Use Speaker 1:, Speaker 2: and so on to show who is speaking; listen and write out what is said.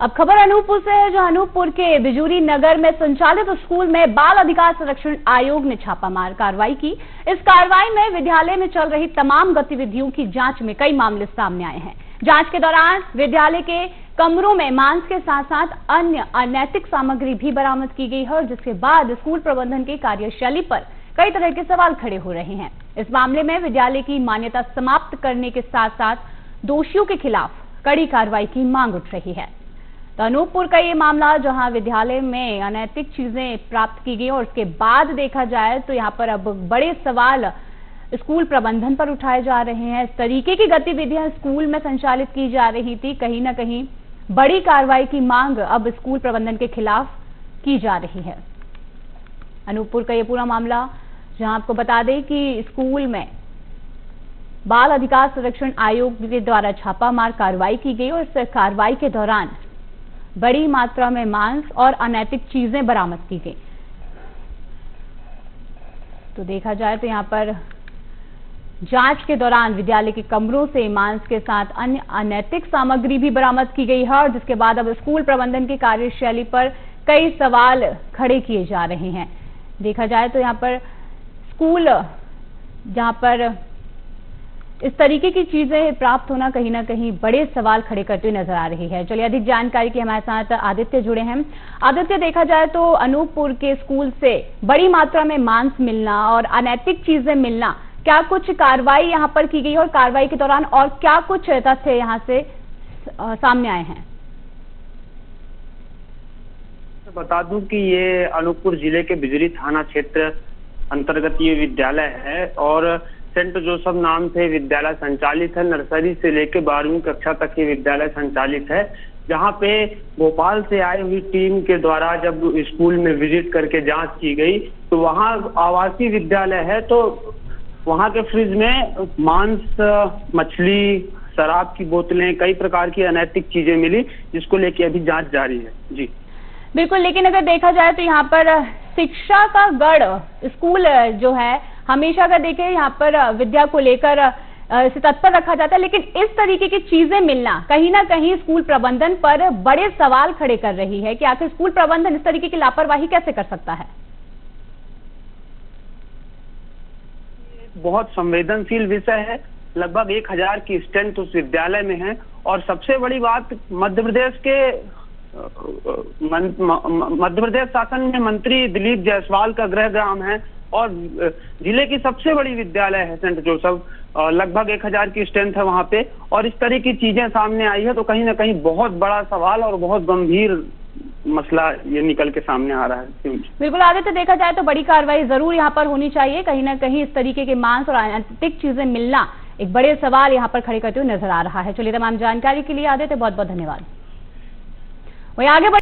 Speaker 1: अब खबर अनूपपुर से है, जो अनूपपुर के बिजूरी नगर में संचालित स्कूल में बाल अधिकार संरक्षण आयोग ने छापामार कार्रवाई की। इस कार्रवाई में विद्यालय में चल रही तमाम गतिविधियों की जांच में कई मामले सामने आए हैं। जांच के दौरान विद्यालय के कमरों में मांस के साथ साथ अन्य अनैतिक सामग्री भी बरामद की गई है, और जिसके बाद स्कूल प्रबंधन की कार्यशैली पर कई तरह के सवाल खड़े हो रहे हैं। इस मामले में विद्यालय की मान्यता समाप्त करने के साथ साथ दोषियों के खिलाफ कड़ी कार्रवाई की मांग उठ रही है। तो अनूपपुर का ये मामला, जहां विद्यालय में अनैतिक चीजें प्राप्त की गई और उसके बाद देखा जाए तो यहां पर अब बड़े सवाल स्कूल प्रबंधन पर उठाए जा रहे हैं। इस तरीके की गतिविधियां स्कूल में संचालित की जा रही थी, कहीं ना कहीं बड़ी कार्रवाई की मांग अब स्कूल प्रबंधन के खिलाफ की जा रही है। अनूपपुर का ये पूरा मामला, जहां आपको बता दें कि स्कूल में बाल अधिकार संरक्षण आयोग के द्वारा छापामार कार्रवाई की गई और इस कार्रवाई के दौरान बड़ी मात्रा में मांस और अनैतिक चीजें बरामद की गई। तो देखा जाए तो यहां पर जांच के दौरान विद्यालय के कमरों से मांस के साथ अन्य अनैतिक सामग्री भी बरामद की गई है, और जिसके बाद अब स्कूल प्रबंधन की कार्यशैली पर कई सवाल खड़े किए जा रहे हैं। देखा जाए तो यहां पर स्कूल, जहां पर इस तरीके की चीजें प्राप्त होना कहीं ना कहीं बड़े सवाल खड़े करते हुए नजर आ रही है। चलिए, अधिक जानकारी के हमारे साथ आदित्य जुड़े हैं। आदित्य, देखा जाए तो अनूपपुर के स्कूल से बड़ी मात्रा में मांस मिलना और अनैतिक चीजें मिलना, क्या कुछ कार्रवाई यहां पर की गई और कार्रवाई के दौरान और क्या कुछ तथ्य यहां से सामने आए हैं?
Speaker 2: बता दूं कि ये अनूपपुर जिले के बिजरी थाना क्षेत्र अंतर्गत ये विद्यालय है और सेंट जोसेफ नाम से विद्यालय संचालित है। नर्सरी से लेकर 12वीं कक्षा तक ये विद्यालय संचालित है, जहां पे भोपाल से आई हुई टीम के द्वारा जब स्कूल में विजिट करके जांच की गई तो वहां आवासीय विद्यालय है, तो वहां के फ्रिज में मांस, मछली, शराब की बोतलें, कई प्रकार की अनैतिक चीजें मिली, जिसको लेके अभी जांच जारी है। जी
Speaker 1: बिल्कुल, लेकिन अगर देखा जाए तो यहाँ पर शिक्षा का गढ़ स्कूल जो है, हमेशा अगर देखें यहाँ पर विद्या को लेकर इसे तत्पर रखा जाता है, लेकिन इस तरीके की चीजें मिलना कहीं ना कहीं स्कूल प्रबंधन पर बड़े सवाल खड़े कर रही है कि आखिर स्कूल प्रबंधन इस तरीके की लापरवाही कैसे कर सकता है?
Speaker 2: बहुत संवेदनशील विषय है। लगभग 1000 की स्ट्रेंथ उस विद्यालय में है, और सबसे बड़ी बात, मध्य प्रदेश शासन में मंत्री दिलीप जायसवाल का गृह ग्राम है और जिले की सबसे बड़ी विद्यालय है सेंट जोसेफ। लगभग 1000 की स्ट्रेंथ है वहां पे, और इस तरह की चीजें सामने आई है तो कहीं ना कहीं बहुत बड़ा सवाल और बहुत गंभीर मसला ये निकल के सामने आ रहा है।
Speaker 1: बिल्कुल आदित्य, देखा जाए तो बड़ी कार्रवाई जरूर यहाँ पर होनी चाहिए। कहीं ना कहीं इस तरीके के मांस और अनैतिक चीजें मिलना एक बड़े सवाल यहाँ पर खड़े करते हुए नजर आ रहा है। चलिए, तमाम जानकारी के लिए आदित्य बहुत बहुत धन्यवाद। वहीं आगे